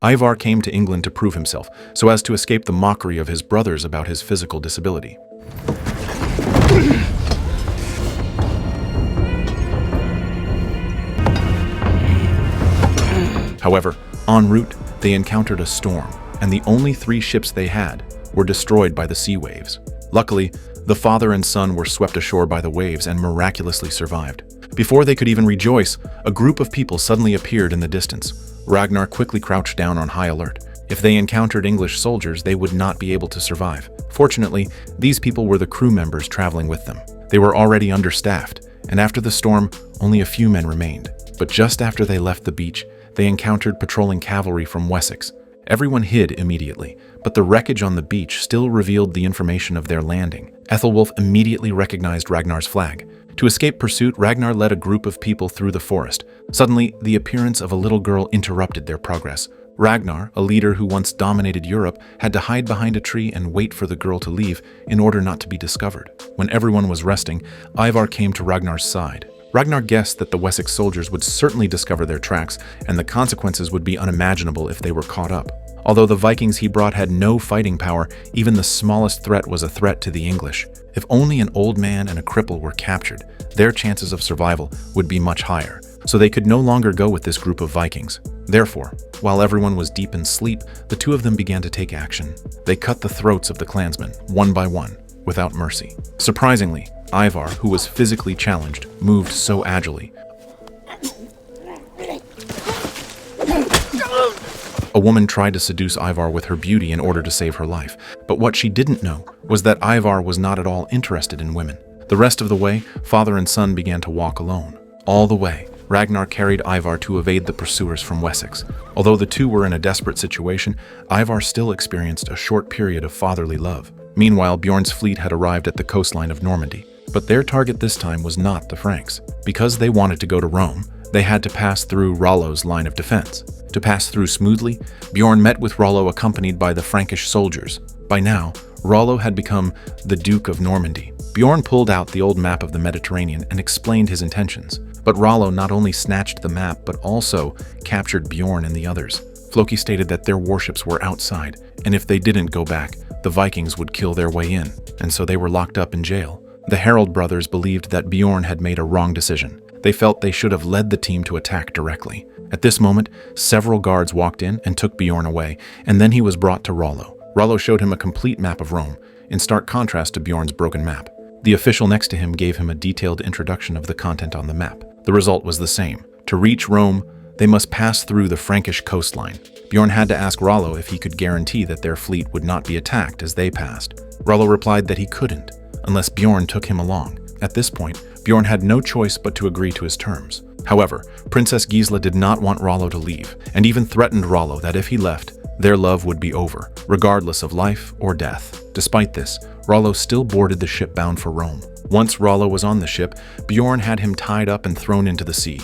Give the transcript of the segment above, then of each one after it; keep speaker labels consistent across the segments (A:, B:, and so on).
A: Ivar came to England to prove himself, so as to escape the mockery of his brothers about his physical disability. However, en route, they encountered a storm, and the only 3 ships they had were destroyed by the sea waves. Luckily, the father and son were swept ashore by the waves and miraculously survived. Before they could even rejoice, a group of people suddenly appeared in the distance. Ragnar quickly crouched down on high alert. If they encountered English soldiers, they would not be able to survive. Fortunately, these people were the crew members traveling with them. They were already understaffed, and after the storm, only a few men remained. But just after they left the beach, they encountered patrolling cavalry from Wessex. Everyone hid immediately, but the wreckage on the beach still revealed the information of their landing. Ethelwulf immediately recognized Ragnar's flag. To escape pursuit, Ragnar led a group of people through the forest. Suddenly, the appearance of a little girl interrupted their progress. Ragnar, a leader who once dominated Europe, had to hide behind a tree and wait for the girl to leave in order not to be discovered. When everyone was resting, Ivar came to Ragnar's side. Ragnar guessed that the Wessex soldiers would certainly discover their tracks, and the consequences would be unimaginable if they were caught up. Although the Vikings he brought had no fighting power, even the smallest threat was a threat to the English. If only an old man and a cripple were captured, their chances of survival would be much higher, so they could no longer go with this group of Vikings. Therefore, while everyone was deep in sleep, the 2 of them began to take action. They cut the throats of the clansmen, one by one, without mercy. Surprisingly, Ivar, who was physically challenged, moved so agilely. A woman tried to seduce Ivar with her beauty in order to save her life, but what she didn't know was that Ivar was not at all interested in women. The rest of the way, father and son began to walk alone. All the way, Ragnar carried Ivar to evade the pursuers from Wessex. Although the 2 were in a desperate situation, Ivar still experienced a short period of fatherly love. Meanwhile, Bjorn's fleet had arrived at the coastline of Normandy. But their target this time was not the Franks. Because they wanted to go to Rome, they had to pass through Rollo's line of defense. To pass through smoothly, Bjorn met with Rollo accompanied by the Frankish soldiers. By now, Rollo had become the Duke of Normandy. Bjorn pulled out the old map of the Mediterranean and explained his intentions. But Rollo not only snatched the map, but also captured Bjorn and the others. Floki stated that their warships were outside, and if they didn't go back, the Vikings would kill their way in, and so they were locked up in jail. The Harald brothers believed that Bjorn had made a wrong decision. They felt they should have led the team to attack directly. At this moment, several guards walked in and took Bjorn away, and then he was brought to Rollo. Rollo showed him a complete map of Rome, in stark contrast to Bjorn's broken map. The official next to him gave him a detailed introduction of the content on the map. The result was the same. To reach Rome, they must pass through the Frankish coastline. Bjorn had to ask Rollo if he could guarantee that their fleet would not be attacked as they passed. Rollo replied that he couldn't, unless Bjorn took him along. At this point, Bjorn had no choice but to agree to his terms. However, Princess Gisla did not want Rollo to leave, and even threatened Rollo that if he left, their love would be over, regardless of life or death. Despite this, Rollo still boarded the ship bound for Rome. Once Rollo was on the ship, Bjorn had him tied up and thrown into the sea.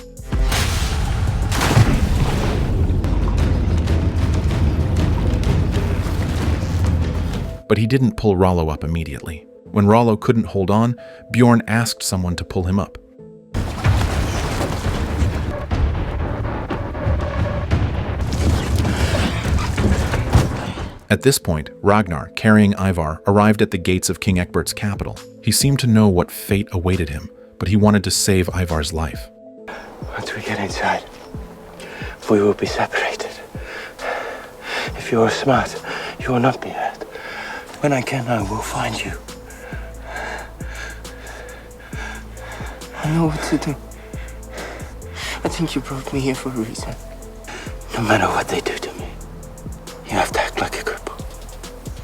A: But he didn't pull Rollo up immediately. When Rollo couldn't hold on, Bjorn asked someone to pull him up. At this point, Ragnar, carrying Ivar, arrived at the gates of King Ecbert's capital. He seemed to know what fate awaited him, but he wanted to save Ivar's life.
B: Once we get inside, we will be separated. If you are smart, you will not be hurt. When I can, I will find you. I know what to do. I think you brought me here for a reason. No matter what they do to me, you have to act like a cripple.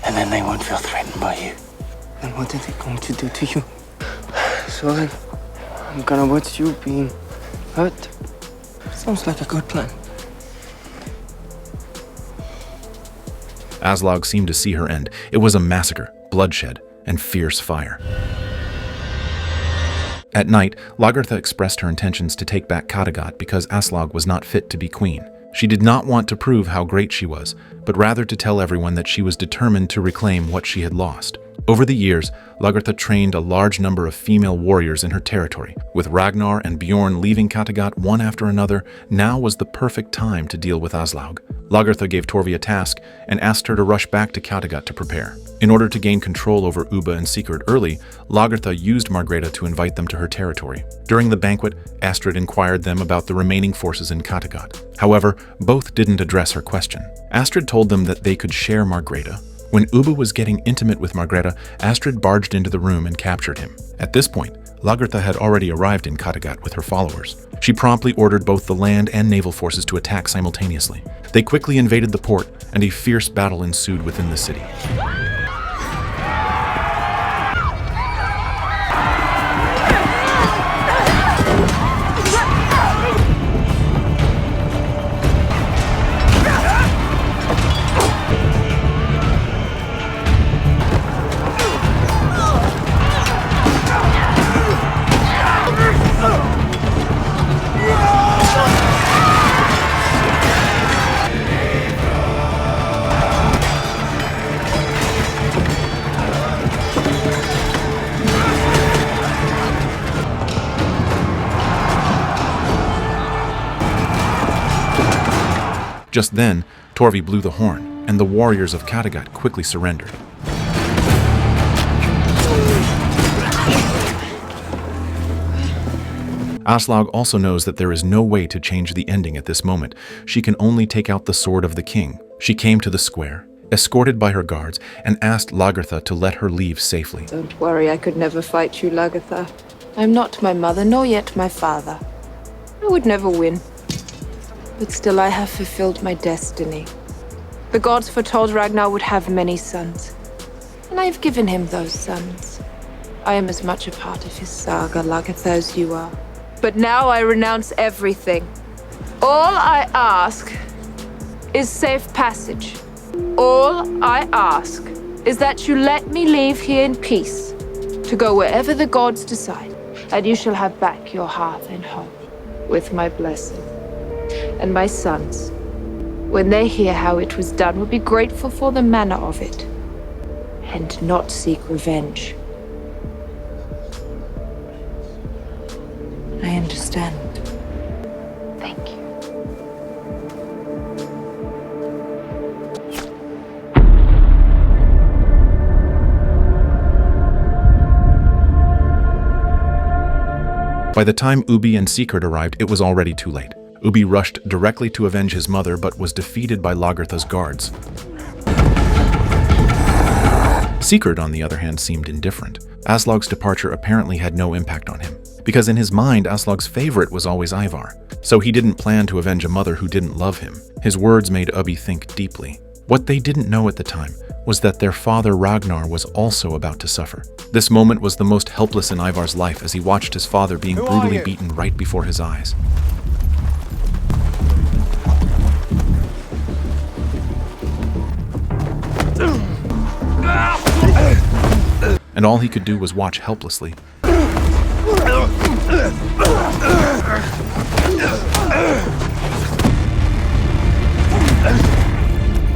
B: And then they won't feel threatened by you. Then what are they going to do to you? So I'm gonna watch you being hurt. Sounds like a good plan.
A: Aslaug seemed to see her end. It was a massacre, bloodshed, and fierce fire. At night, Lagertha expressed her intentions to take back Kattegat because Aslaug was not fit to be queen. She did not want to prove how great she was, but rather to tell everyone that she was determined to reclaim what she had lost. Over the years, Lagertha trained a large number of female warriors in her territory. With Ragnar and Bjorn leaving Kattegat one after another, now was the perfect time to deal with Aslaug. Lagertha gave Torvi a task and asked her to rush back to Kattegat to prepare. In order to gain control over Ubbe and Sigurd early, Lagertha used Margrethe to invite them to her territory. During the banquet, Astrid inquired them about the remaining forces in Kattegat. However, both didn't address her question. Astrid told them that they could share Margrethe. When Ubbe was getting intimate with Margrethe, Astrid barged into the room and captured him. At this point, Lagertha had already arrived in Kattegat with her followers. She promptly ordered both the land and naval forces to attack simultaneously. They quickly invaded the port, and a fierce battle ensued within the city. Just then, Torvi blew the horn, and the warriors of Kattegat quickly surrendered. Aslaug also knows that there is no way to change the ending at this moment. She can only take out the sword of the king. She came to the square, escorted by her guards, and asked Lagertha to let her leave safely.
C: Don't worry, I could never fight you, Lagertha. I'm not my mother, nor yet my father. I would never win. But still I have fulfilled my destiny. The gods foretold Ragnar would have many sons, and I have given him those sons. I am as much a part of his saga, Lagertha, as you are. But now I renounce everything. All I ask is safe passage. All I ask is that you let me leave here in peace, to go wherever the gods decide, and you shall have back your hearth and home, with my blessing. And my sons, when they hear how it was done, will be grateful for the manner of it, and not seek revenge. I understand. Thank you.
A: By the time Ubbe and Sigurd arrived, it was already too late. Ubbe rushed directly to avenge his mother, but was defeated by Lagertha's guards. Sigurd, on the other hand, seemed indifferent. Aslaug's departure apparently had no impact on him, because in his mind, Aslaug's favorite was always Ivar. So he didn't plan to avenge a mother who didn't love him. His words made Ubbe think deeply. What they didn't know at the time was that their father Ragnar was also about to suffer. This moment was the most helpless in Ivar's life as he watched his father being brutally beaten right before his eyes. And all he could do was watch helplessly.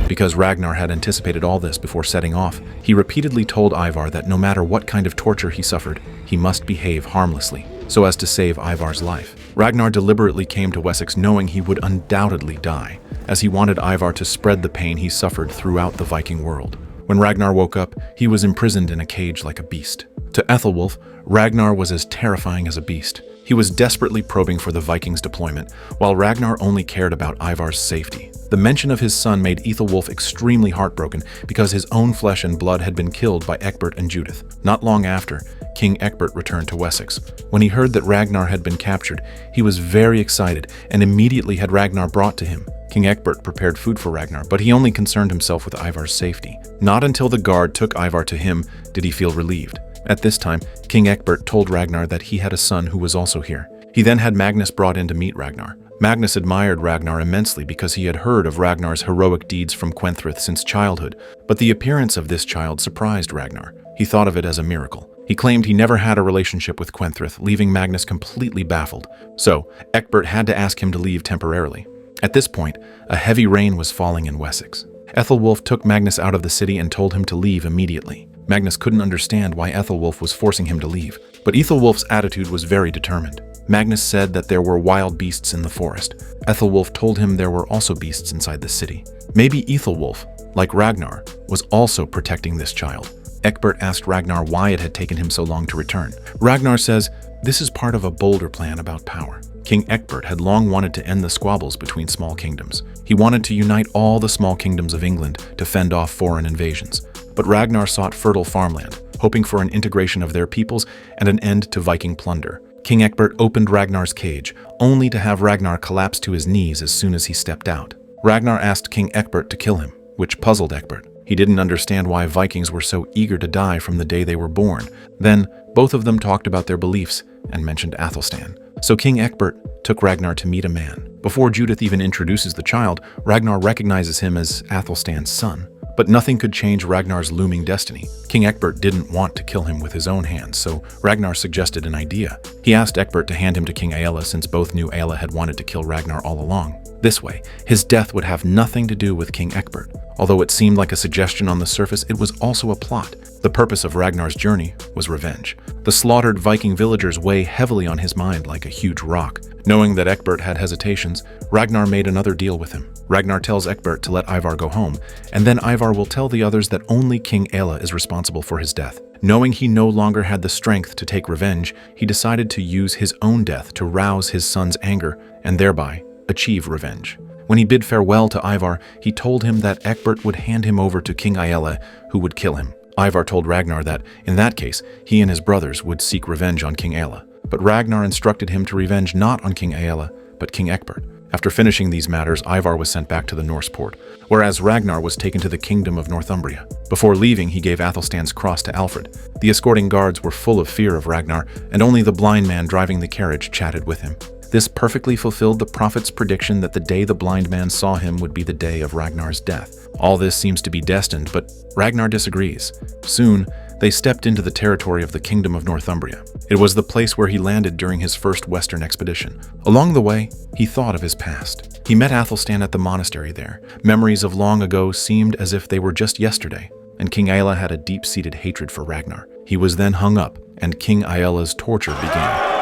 A: Because Ragnar had anticipated all this before setting off, he repeatedly told Ivar that no matter what kind of torture he suffered, he must behave harmlessly, so as to save Ivar's life. Ragnar deliberately came to Wessex knowing he would undoubtedly die, as he wanted Ivar to spread the pain he suffered throughout the Viking world. When Ragnar woke up, he was imprisoned in a cage like a beast. To Ethelwulf, Ragnar was as terrifying as a beast. He was desperately probing for the Vikings' deployment, while Ragnar only cared about Ivar's safety. The mention of his son made Ethelwulf extremely heartbroken because his own flesh and blood had been killed by Ecbert and Judith. Not long after, King Ecbert returned to Wessex. When he heard that Ragnar had been captured, he was very excited and immediately had Ragnar brought to him. King Ecbert prepared food for Ragnar, but he only concerned himself with Ivar's safety. Not until the guard took Ivar to him did he feel relieved. At this time, King Ecbert told Ragnar that he had a son who was also here. He then had Magnus brought in to meet Ragnar. Magnus admired Ragnar immensely because he had heard of Ragnar's heroic deeds from Quenthrith since childhood, but the appearance of this child surprised Ragnar. He thought of it as a miracle. He claimed he never had a relationship with Quenthrith, leaving Magnus completely baffled. So, Ecbert had to ask him to leave temporarily. At this point, a heavy rain was falling in Wessex. Ethelwulf took Magnus out of the city and told him to leave immediately. Magnus couldn't understand why Ethelwulf was forcing him to leave, but Ethelwulf's attitude was very determined. Magnus said that there were wild beasts in the forest. Ethelwulf told him there were also beasts inside the city. Maybe Ethelwulf, like Ragnar, was also protecting this child. Ecbert asked Ragnar why it had taken him so long to return. Ragnar says, this is part of a bolder plan about power. King Ecbert had long wanted to end the squabbles between small kingdoms. He wanted to unite all the small kingdoms of England to fend off foreign invasions. But Ragnar sought fertile farmland, hoping for an integration of their peoples and an end to Viking plunder. King Ecbert opened Ragnar's cage, only to have Ragnar collapse to his knees as soon as he stepped out. Ragnar asked King Ecbert to kill him, which puzzled Ecbert. He didn't understand why Vikings were so eager to die from the day they were born. Then, both of them talked about their beliefs and mentioned Athelstan. So King Ecbert took Ragnar to meet a man. Before Judith even introduces the child, Ragnar recognizes him as Athelstan's son. But nothing could change Ragnar's looming destiny. King Ecbert didn't want to kill him with his own hands, so Ragnar suggested an idea. He asked Ecbert to hand him to King Aelle since both knew Aelle had wanted to kill Ragnar all along. This way, his death would have nothing to do with King Ecbert. Although it seemed like a suggestion on the surface, it was also a plot. The purpose of Ragnar's journey was revenge. The slaughtered Viking villagers weigh heavily on his mind like a huge rock. Knowing that Ecbert had hesitations, Ragnar made another deal with him. Ragnar tells Ecbert to let Ivar go home, and then Ivar will tell the others that only King Aelle is responsible for his death. Knowing he no longer had the strength to take revenge, he decided to use his own death to rouse his son's anger and thereby achieve revenge. When he bid farewell to Ivar, he told him that Ecbert would hand him over to King Aelle, who would kill him. Ivar told Ragnar that, in that case, he and his brothers would seek revenge on King Aelle. But Ragnar instructed him to revenge not on King Aelle, but King Ecbert. After finishing these matters, Ivar was sent back to the Norse port, whereas Ragnar was taken to the kingdom of Northumbria. Before leaving, he gave Athelstan's cross to Alfred. The escorting guards were full of fear of Ragnar, and only the blind man driving the carriage chatted with him. This perfectly fulfilled the prophet's prediction that the day the blind man saw him would be the day of Ragnar's death. All this seems to be destined, but Ragnar disagrees. Soon, they stepped into the territory of the Kingdom of Northumbria. It was the place where he landed during his first western expedition. Along the way, he thought of his past. He met Athelstan at the monastery there. Memories of long ago seemed as if they were just yesterday, and King Aelle had a deep-seated hatred for Ragnar. He was then hung up, and King Aelle's torture began.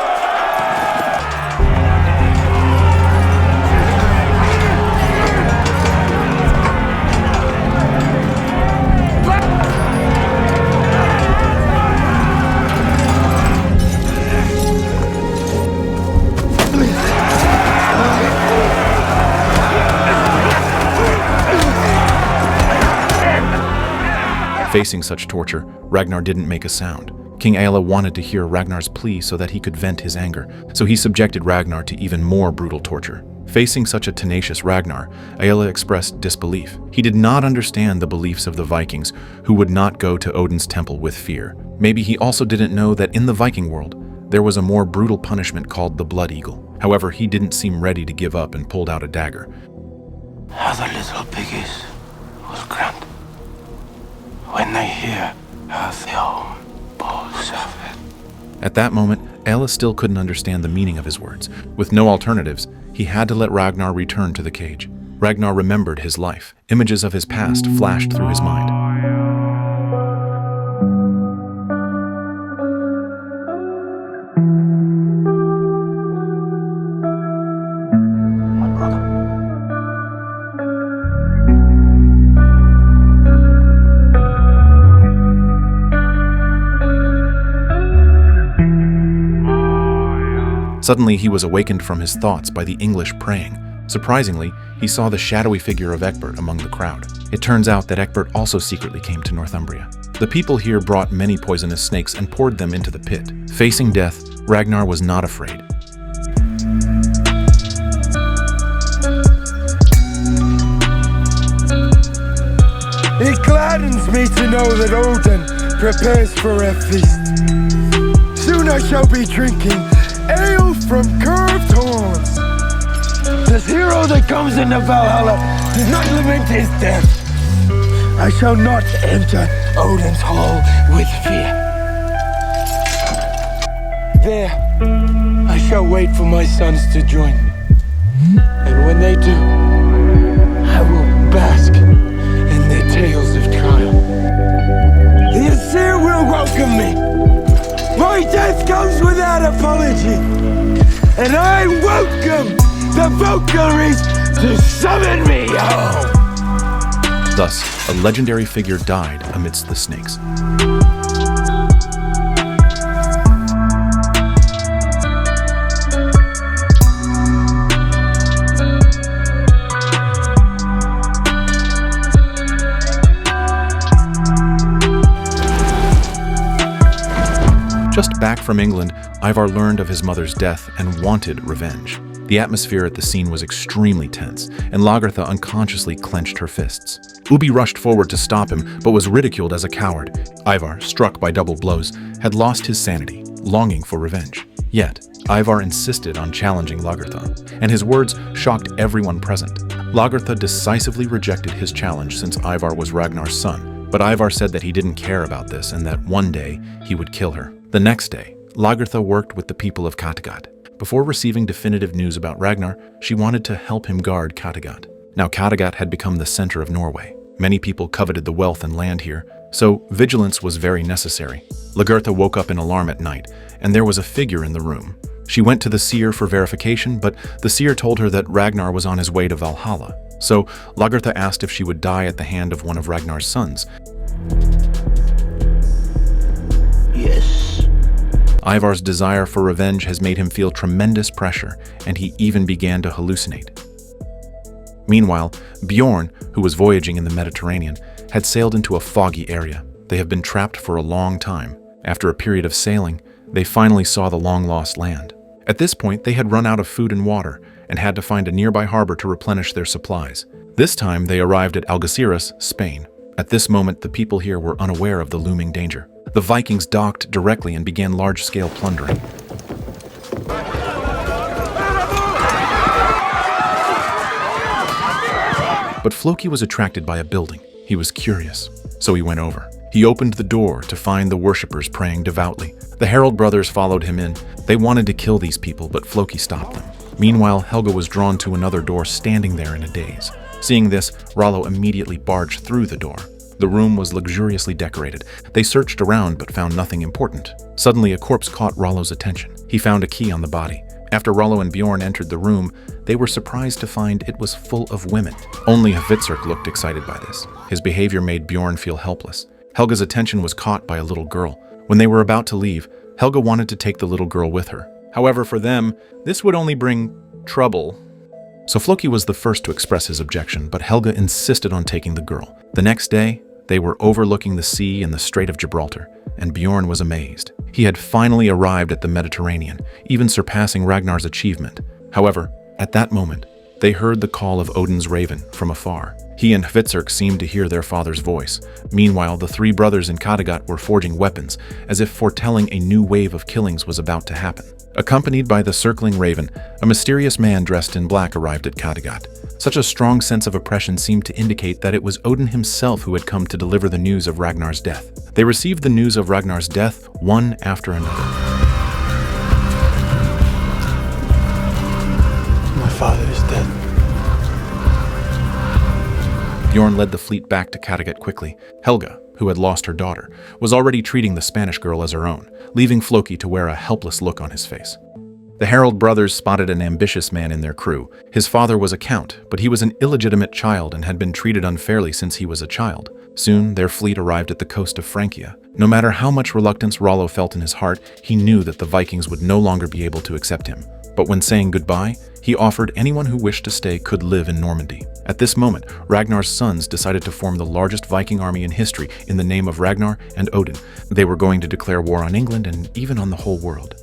A: Facing such torture, Ragnar didn't make a sound. King Aelle wanted to hear Ragnar's plea so that he could vent his anger, so he subjected Ragnar to even more brutal torture. Facing such a tenacious Ragnar, Aelle expressed disbelief. He did not understand the beliefs of the Vikings, who would not go to Odin's temple with fear. Maybe he also didn't know that in the Viking world, there was a more brutal punishment called the Blood Eagle. However, he didn't seem ready to give up and pulled out a dagger.
B: How the little piggies will grunt when they hear how the old bull suffered.
A: At that moment, Aelle still couldn't understand the meaning of his words. With no alternatives, he had to let Ragnar return to the cage. Ragnar remembered his life. Images of his past flashed through his mind. Suddenly, he was awakened from his thoughts by the English praying. Surprisingly, he saw the shadowy figure of Ecbert among the crowd. It turns out that Ecbert also secretly came to Northumbria. The people here brought many poisonous snakes and poured them into the pit. Facing death, Ragnar was not afraid.
D: It gladdens me to know that Odin prepares for a feast. Soon I shall be drinking ale from curved horns. This hero that comes into Valhalla does not lament his death. I shall not enter Odin's hall with fear. There, I shall wait for my sons to join me. And when they do, I will bask in their tales of triumph. The Asir will welcome me. My death comes without apology. And I welcome the Valkyries to summon me home.
A: Thus, a legendary figure died amidst the snakes. Just back from England, Ivar learned of his mother's death and wanted revenge. The atmosphere at the scene was extremely tense, and Lagertha unconsciously clenched her fists. Ubbe rushed forward to stop him, but was ridiculed as a coward. Ivar, struck by double blows, had lost his sanity, longing for revenge. Yet, Ivar insisted on challenging Lagertha, and his words shocked everyone present. Lagertha decisively rejected his challenge since Ivar was Ragnar's son, but Ivar said that he didn't care about this and that one day he would kill her. The next day, Lagertha worked with the people of Kattegat. Before receiving definitive news about Ragnar, she wanted to help him guard Kattegat. Now Kattegat had become the center of Norway. Many people coveted the wealth and land here, so vigilance was very necessary. Lagertha woke up in alarm at night, and there was a figure in the room. She went to the seer for verification, but the seer told her that Ragnar was on his way to Valhalla. So Lagertha asked if she would die at the hand of one of Ragnar's sons.
B: Yes.
A: Ivar's desire for revenge has made him feel tremendous pressure, and he even began to hallucinate. Meanwhile, Bjorn, who was voyaging in the Mediterranean, had sailed into a foggy area. They have been trapped for a long time. After a period of sailing, they finally saw the long-lost land. At this point, they had run out of food and water, and had to find a nearby harbor to replenish their supplies. This time, they arrived at Algeciras, Spain. At this moment, the people here were unaware of the looming danger. The Vikings docked directly and began large-scale plundering. But Floki was attracted by a building. He was curious, so he went over. He opened the door to find the worshippers praying devoutly. The Herald brothers followed him in. They wanted to kill these people, but Floki stopped them. Meanwhile, Helga was drawn to another door, standing there in a daze. Seeing this, Rollo immediately barged through the door. The room was luxuriously decorated. They searched around but found nothing important. Suddenly, a corpse caught Rollo's attention. He found a key on the body. After Rollo and Bjorn entered the room, they were surprised to find it was full of women. Only Hvitserk looked excited by this. His behavior made Bjorn feel helpless. Helga's attention was caught by a little girl. When they were about to leave, Helga wanted to take the little girl with her. However, for them, this would only bring trouble. So Floki was the first to express his objection, but Helga insisted on taking the girl. The next day, they were overlooking the sea and the Strait of Gibraltar, and Bjorn was amazed. He had finally arrived at the Mediterranean, even surpassing Ragnar's achievement. However, at that moment, they heard the call of Odin's raven from afar. He and Hvitserk seemed to hear their father's voice. Meanwhile, the three brothers in Kattegat were forging weapons, as if foretelling a new wave of killings was about to happen. Accompanied by the circling raven, a mysterious man dressed in black arrived at Kattegat. Such a strong sense of oppression seemed to indicate that it was Odin himself who had come to deliver the news of Ragnar's death. They received the news of Ragnar's death one after another.
D: My father is dead.
A: Bjorn led the fleet back to Kattegat quickly. Helga, who had lost her daughter, was already treating the Spanish girl as her own, leaving Floki to wear a helpless look on his face. The Herald brothers spotted an ambitious man in their crew. His father was a count, but he was an illegitimate child and had been treated unfairly since he was a child. Soon, their fleet arrived at the coast of Francia. No matter how much reluctance Rollo felt in his heart, he knew that the Vikings would no longer be able to accept him. But when saying goodbye, he offered anyone who wished to stay could live in Normandy. At this moment, Ragnar's sons decided to form the largest Viking army in history in the name of Ragnar and Odin. They were going to declare war on England and even on the whole world.